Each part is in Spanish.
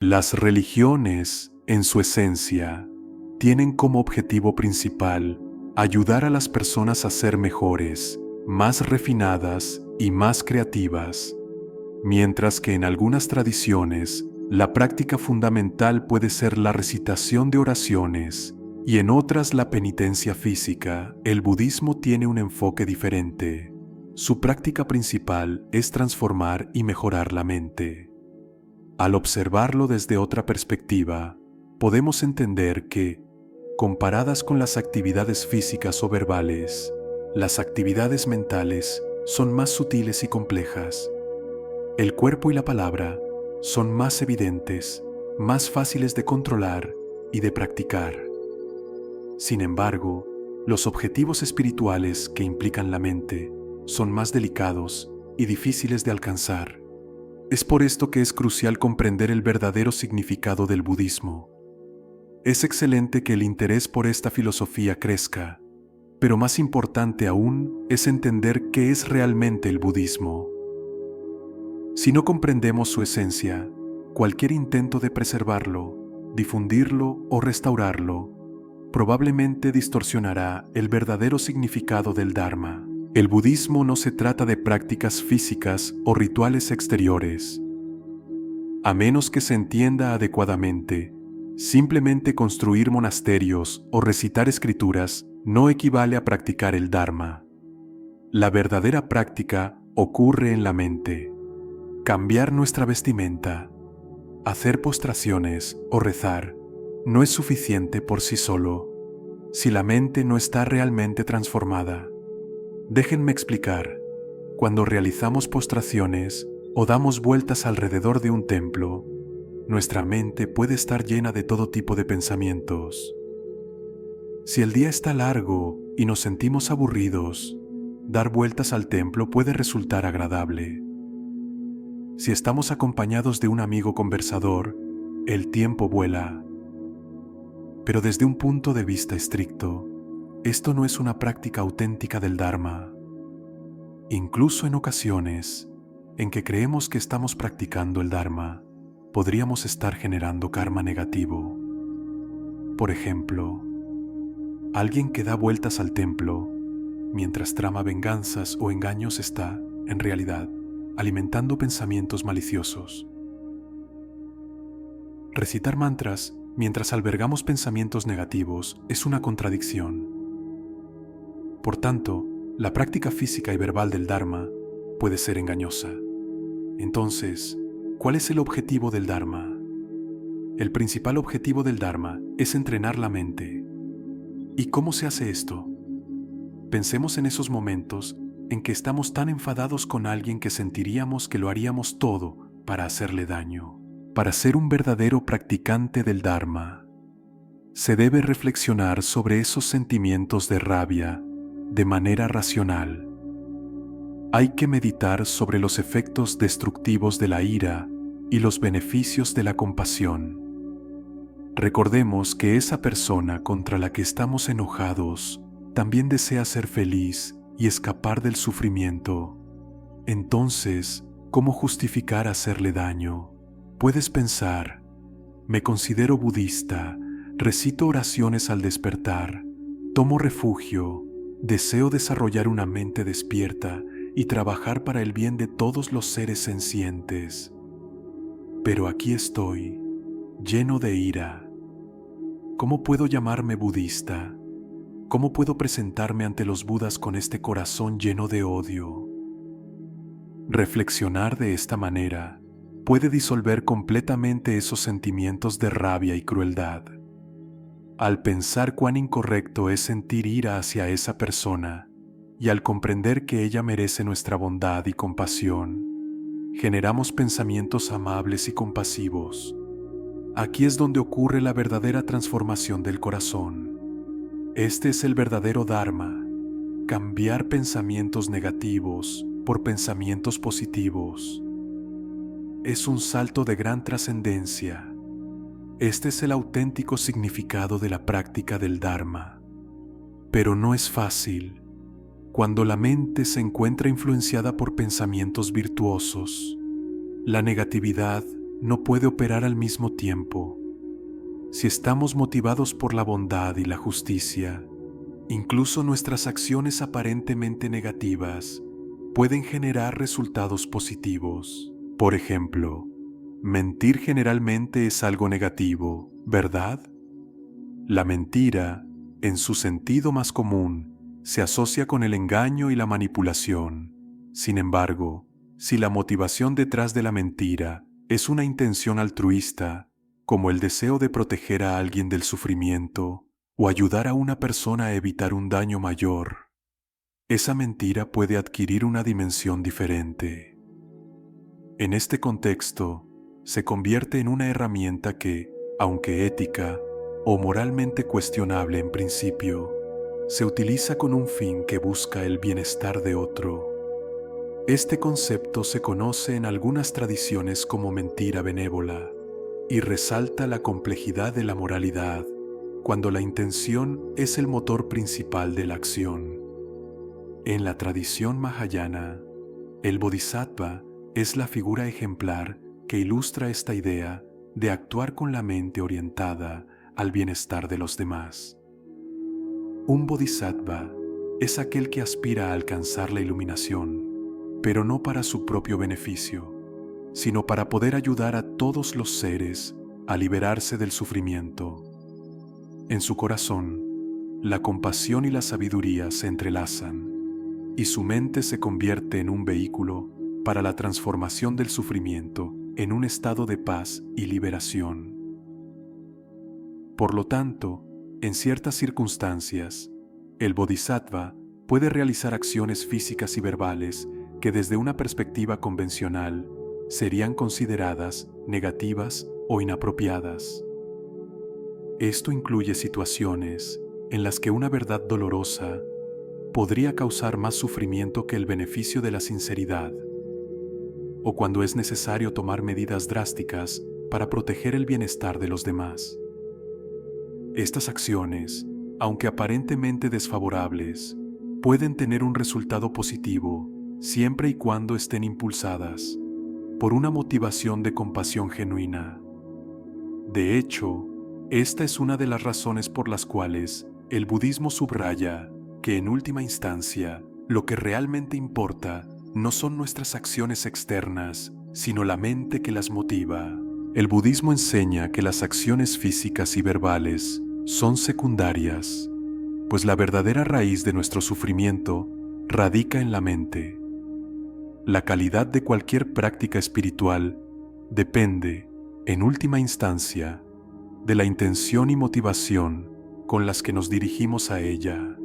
Las religiones, en su esencia, tienen como objetivo principal ayudar a las personas a ser mejores, más refinadas y más creativas, mientras que en algunas tradiciones la práctica fundamental puede ser la recitación de oraciones y en otras la penitencia física. El budismo tiene un enfoque diferente. Su práctica principal es transformar y mejorar la mente. Al observarlo desde otra perspectiva, podemos entender que, comparadas con las actividades físicas o verbales, las actividades mentales son más sutiles y complejas. El cuerpo y la palabra son más evidentes, más fáciles de controlar y de practicar. Sin embargo, los objetivos espirituales que implican la mente son más delicados y difíciles de alcanzar. Es por esto que es crucial comprender el verdadero significado del budismo. Es excelente que el interés por esta filosofía crezca, pero más importante aún es entender qué es realmente el budismo. Si no comprendemos su esencia, cualquier intento de preservarlo, difundirlo o restaurarlo probablemente distorsionará el verdadero significado del Dharma. El budismo no se trata de prácticas físicas o rituales exteriores. A menos que se entienda adecuadamente, simplemente construir monasterios o recitar escrituras no equivale a practicar el Dharma. La verdadera práctica ocurre en la mente. Cambiar nuestra vestimenta, hacer postraciones o rezar no es suficiente por sí solo si la mente no está realmente transformada. Déjenme explicar. Cuando realizamos postraciones o damos vueltas alrededor de un templo, nuestra mente puede estar llena de todo tipo de pensamientos. Si el día está largo y nos sentimos aburridos, dar vueltas al templo puede resultar agradable. Si estamos acompañados de un amigo conversador, el tiempo vuela. Pero desde un punto de vista estricto, esto no es una práctica auténtica del Dharma. Incluso en ocasiones en que creemos que estamos practicando el Dharma, podríamos estar generando karma negativo. Por ejemplo, alguien que da vueltas al templo mientras trama venganzas o engaños está, en realidad, alimentando pensamientos maliciosos. Recitar mantras mientras albergamos pensamientos negativos es una contradicción. Por tanto, la práctica física y verbal del Dharma puede ser engañosa. Entonces, ¿cuál es el objetivo del Dharma? El principal objetivo del Dharma es entrenar la mente. ¿Y cómo se hace esto? Pensemos en esos momentos en que estamos tan enfadados con alguien que sentiríamos que lo haríamos todo para hacerle daño. Para ser un verdadero practicante del Dharma, se debe reflexionar sobre esos sentimientos de rabia de manera racional. Hay que meditar sobre los efectos destructivos de la ira y los beneficios de la compasión. Recordemos que esa persona contra la que estamos enojados también desea ser feliz y escapar del sufrimiento. Entonces, ¿cómo justificar hacerle daño? Puedes pensar, me considero budista, recito oraciones al despertar, tomo refugio, deseo desarrollar una mente despierta y trabajar para el bien de todos los seres sencientes. Pero aquí estoy, lleno de ira. ¿Cómo puedo llamarme budista? ¿Cómo puedo presentarme ante los Budas con este corazón lleno de odio? Reflexionar de esta manera puede disolver completamente esos sentimientos de rabia y crueldad. Al pensar cuán incorrecto es sentir ira hacia esa persona y al comprender que ella merece nuestra bondad y compasión, generamos pensamientos amables y compasivos. Aquí es donde ocurre la verdadera transformación del corazón. Este es el verdadero Dharma, cambiar pensamientos negativos por pensamientos positivos. Es un salto de gran trascendencia. Este es el auténtico significado de la práctica del Dharma. Pero no es fácil. Cuando la mente se encuentra influenciada por pensamientos virtuosos, la negatividad no puede operar al mismo tiempo. Si estamos motivados por la bondad y la justicia, incluso nuestras acciones aparentemente negativas pueden generar resultados positivos. Por ejemplo, mentir generalmente es algo negativo, ¿verdad? La mentira, en su sentido más común, se asocia con el engaño y la manipulación. Sin embargo, si la motivación detrás de la mentira es una intención altruista, como el deseo de proteger a alguien del sufrimiento o ayudar a una persona a evitar un daño mayor, esa mentira puede adquirir una dimensión diferente. En este contexto, se convierte en una herramienta que, aunque ética o moralmente cuestionable en principio, se utiliza con un fin que busca el bienestar de otro. Este concepto se conoce en algunas tradiciones como mentira benévola y resalta la complejidad de la moralidad cuando la intención es el motor principal de la acción. En la tradición mahayana, el bodhisattva es la figura ejemplar que ilustra esta idea de actuar con la mente orientada al bienestar de los demás. Un bodhisattva es aquel que aspira a alcanzar la iluminación, pero no para su propio beneficio, sino para poder ayudar a todos los seres a liberarse del sufrimiento. En su corazón, la compasión y la sabiduría se entrelazan, y su mente se convierte en un vehículo para la transformación del sufrimiento en un estado de paz y liberación. Por lo tanto, en ciertas circunstancias, el bodhisattva puede realizar acciones físicas y verbales que desde una perspectiva convencional serían consideradas negativas o inapropiadas. Esto incluye situaciones en las que una verdad dolorosa podría causar más sufrimiento que el beneficio de la sinceridad, o cuando es necesario tomar medidas drásticas para proteger el bienestar de los demás. Estas acciones, aunque aparentemente desfavorables, pueden tener un resultado positivo siempre y cuando estén impulsadas por una motivación de compasión genuina. De hecho, esta es una de las razones por las cuales el budismo subraya que en última instancia lo que realmente importa no son nuestras acciones externas, sino la mente que las motiva. El budismo enseña que las acciones físicas y verbales son secundarias, pues la verdadera raíz de nuestro sufrimiento radica en la mente. La calidad de cualquier práctica espiritual depende, en última instancia, de la intención y motivación con las que nos dirigimos a ella.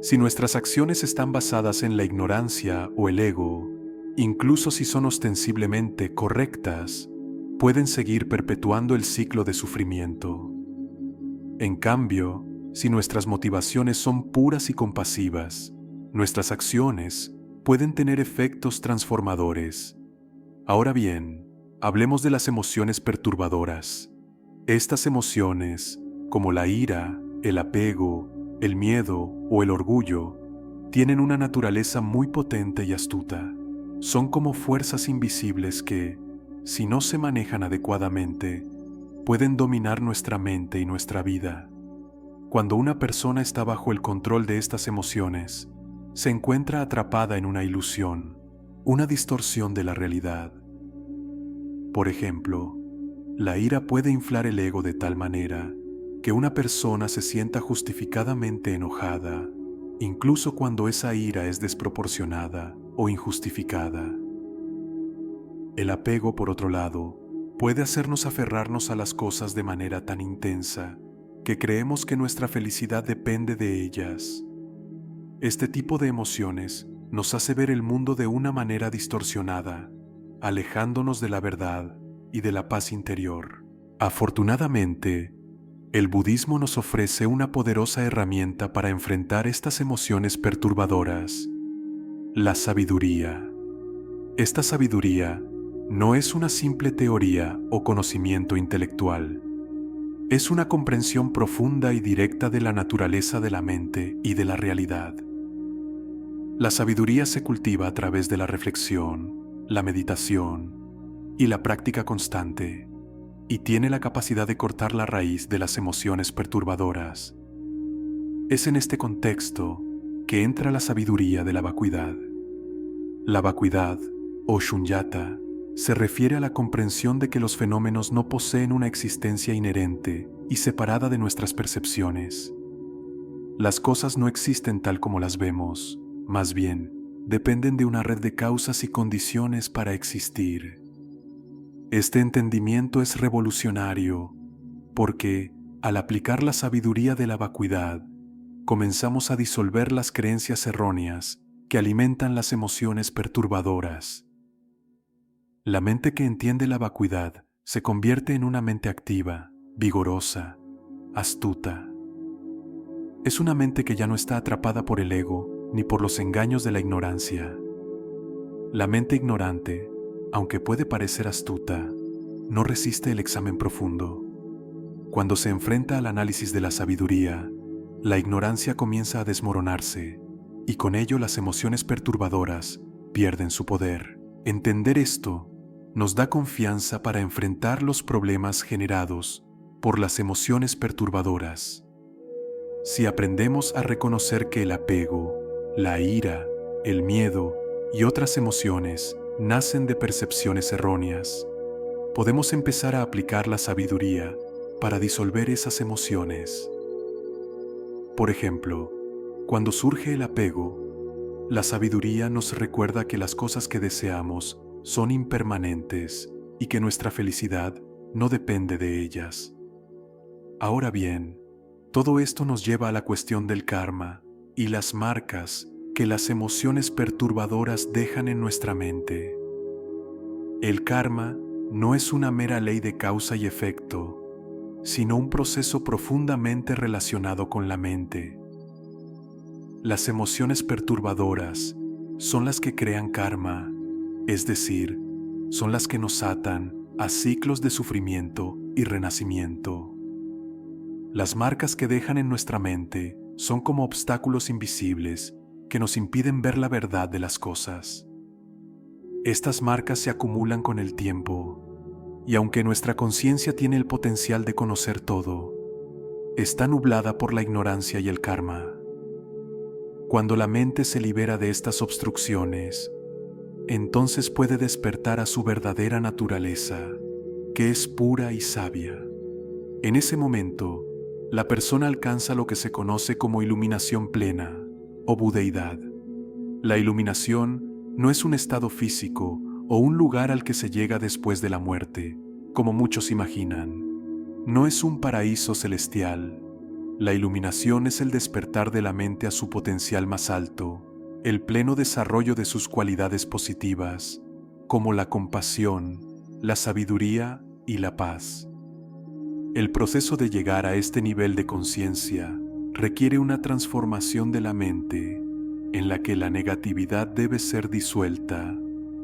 Si nuestras acciones están basadas en la ignorancia o el ego, incluso si son ostensiblemente correctas, pueden seguir perpetuando el ciclo de sufrimiento. En cambio, si nuestras motivaciones son puras y compasivas, nuestras acciones pueden tener efectos transformadores. Ahora bien, hablemos de las emociones perturbadoras. Estas emociones, como la ira, el apego, el miedo o el orgullo, tienen una naturaleza muy potente y astuta. Son como fuerzas invisibles que, si no se manejan adecuadamente, pueden dominar nuestra mente y nuestra vida. Cuando una persona está bajo el control de estas emociones, se encuentra atrapada en una ilusión, una distorsión de la realidad. Por ejemplo, la ira puede inflar el ego de tal manera que una persona se sienta justificadamente enojada, incluso cuando esa ira es desproporcionada o injustificada. El apego, por otro lado, puede hacernos aferrarnos a las cosas de manera tan intensa que creemos que nuestra felicidad depende de ellas. Este tipo de emociones nos hace ver el mundo de una manera distorsionada, alejándonos de la verdad y de la paz interior. Afortunadamente, el budismo nos ofrece una poderosa herramienta para enfrentar estas emociones perturbadoras: la sabiduría. Esta sabiduría no es una simple teoría o conocimiento intelectual. Es una comprensión profunda y directa de la naturaleza de la mente y de la realidad. La sabiduría se cultiva a través de la reflexión, la meditación y la práctica constante, y tiene la capacidad de cortar la raíz de las emociones perturbadoras. Es en este contexto que entra la sabiduría de la vacuidad. La vacuidad, o shunyata, se refiere a la comprensión de que los fenómenos no poseen una existencia inherente y separada de nuestras percepciones. Las cosas no existen tal como las vemos, más bien, dependen de una red de causas y condiciones para existir. Este entendimiento es revolucionario porque, al aplicar la sabiduría de la vacuidad, comenzamos a disolver las creencias erróneas que alimentan las emociones perturbadoras. La mente que entiende la vacuidad se convierte en una mente activa, vigorosa, astuta. Es una mente que ya no está atrapada por el ego ni por los engaños de la ignorancia. La mente ignorante, aunque puede parecer astuta, no resiste el examen profundo. Cuando se enfrenta al análisis de la sabiduría, la ignorancia comienza a desmoronarse y con ello las emociones perturbadoras pierden su poder. Entender esto nos da confianza para enfrentar los problemas generados por las emociones perturbadoras. Si aprendemos a reconocer que el apego, la ira, el miedo y otras emociones nacen de percepciones erróneas, podemos empezar a aplicar la sabiduría para disolver esas emociones. Por ejemplo, cuando surge el apego, la sabiduría nos recuerda que las cosas que deseamos son impermanentes y que nuestra felicidad no depende de ellas. Ahora bien, todo esto nos lleva a la cuestión del karma y las marcas que las emociones perturbadoras dejan en nuestra mente. El karma no es una mera ley de causa y efecto, sino un proceso profundamente relacionado con la mente. Las emociones perturbadoras son las que crean karma, es decir, son las que nos atan a ciclos de sufrimiento y renacimiento. Las marcas que dejan en nuestra mente son como obstáculos invisibles que nos impiden ver la verdad de las cosas. Estas marcas se acumulan con el tiempo, y aunque nuestra conciencia tiene el potencial de conocer todo, está nublada por la ignorancia y el karma. Cuando la mente se libera de estas obstrucciones, entonces puede despertar a su verdadera naturaleza, que es pura y sabia. En ese momento, la persona alcanza lo que se conoce como iluminación plena o budeidad. La iluminación no es un estado físico o un lugar al que se llega después de la muerte, como muchos imaginan. No es un paraíso celestial. La iluminación es el despertar de la mente a su potencial más alto, el pleno desarrollo de sus cualidades positivas, como la compasión, la sabiduría y la paz. El proceso de llegar a este nivel de conciencia requiere una transformación de la mente, en la que la negatividad debe ser disuelta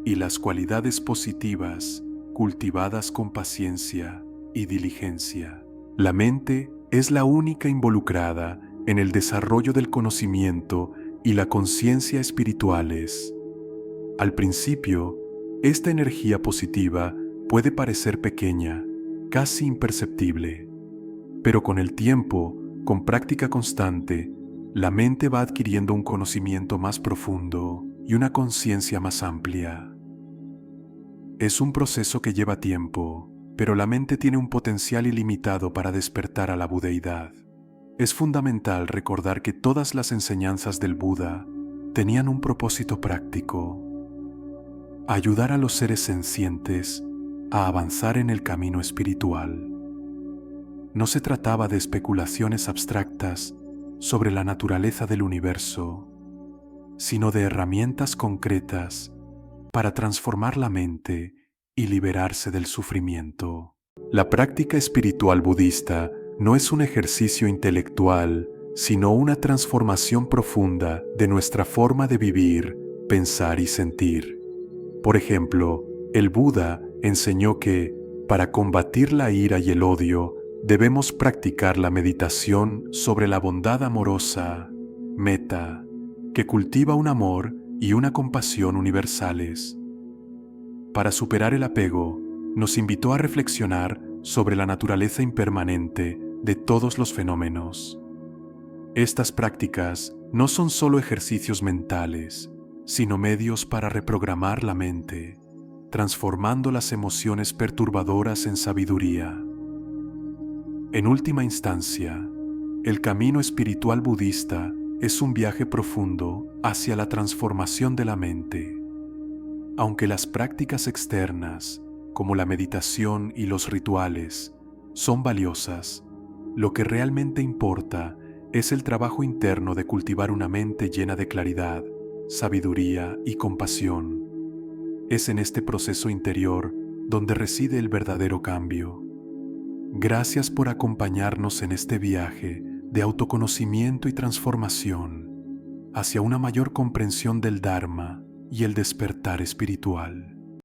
y las cualidades positivas cultivadas con paciencia y diligencia. La mente es la única involucrada en el desarrollo del conocimiento y la conciencia espirituales. Al principio, esta energía positiva puede parecer pequeña, casi imperceptible, pero con el tiempo, con práctica constante, la mente va adquiriendo un conocimiento más profundo y una conciencia más amplia. Es un proceso que lleva tiempo, pero la mente tiene un potencial ilimitado para despertar a la budeidad. Es fundamental recordar que todas las enseñanzas del Buda tenían un propósito práctico: ayudar a los seres sencientes a avanzar en el camino espiritual. No se trataba de especulaciones abstractas sobre la naturaleza del universo, sino de herramientas concretas para transformar la mente y liberarse del sufrimiento. La práctica espiritual budista no es un ejercicio intelectual, sino una transformación profunda de nuestra forma de vivir, pensar y sentir. Por ejemplo, el Buda enseñó que, para combatir la ira y el odio, debemos practicar la meditación sobre la bondad amorosa, metta, que cultiva un amor y una compasión universales. para superar el apego, nos invitó a reflexionar sobre la naturaleza impermanente de todos los fenómenos. Estas prácticas no son solo ejercicios mentales, sino medios para reprogramar la mente, transformando las emociones perturbadoras en sabiduría. En última instancia, el camino espiritual budista es un viaje profundo hacia la transformación de la mente. Aunque las prácticas externas, como la meditación y los rituales, son valiosas, lo que realmente importa es el trabajo interno de cultivar una mente llena de claridad, sabiduría y compasión. Es en este proceso interior donde reside el verdadero cambio. Gracias por acompañarnos en este viaje de autoconocimiento y transformación hacia una mayor comprensión del Dharma y el despertar espiritual.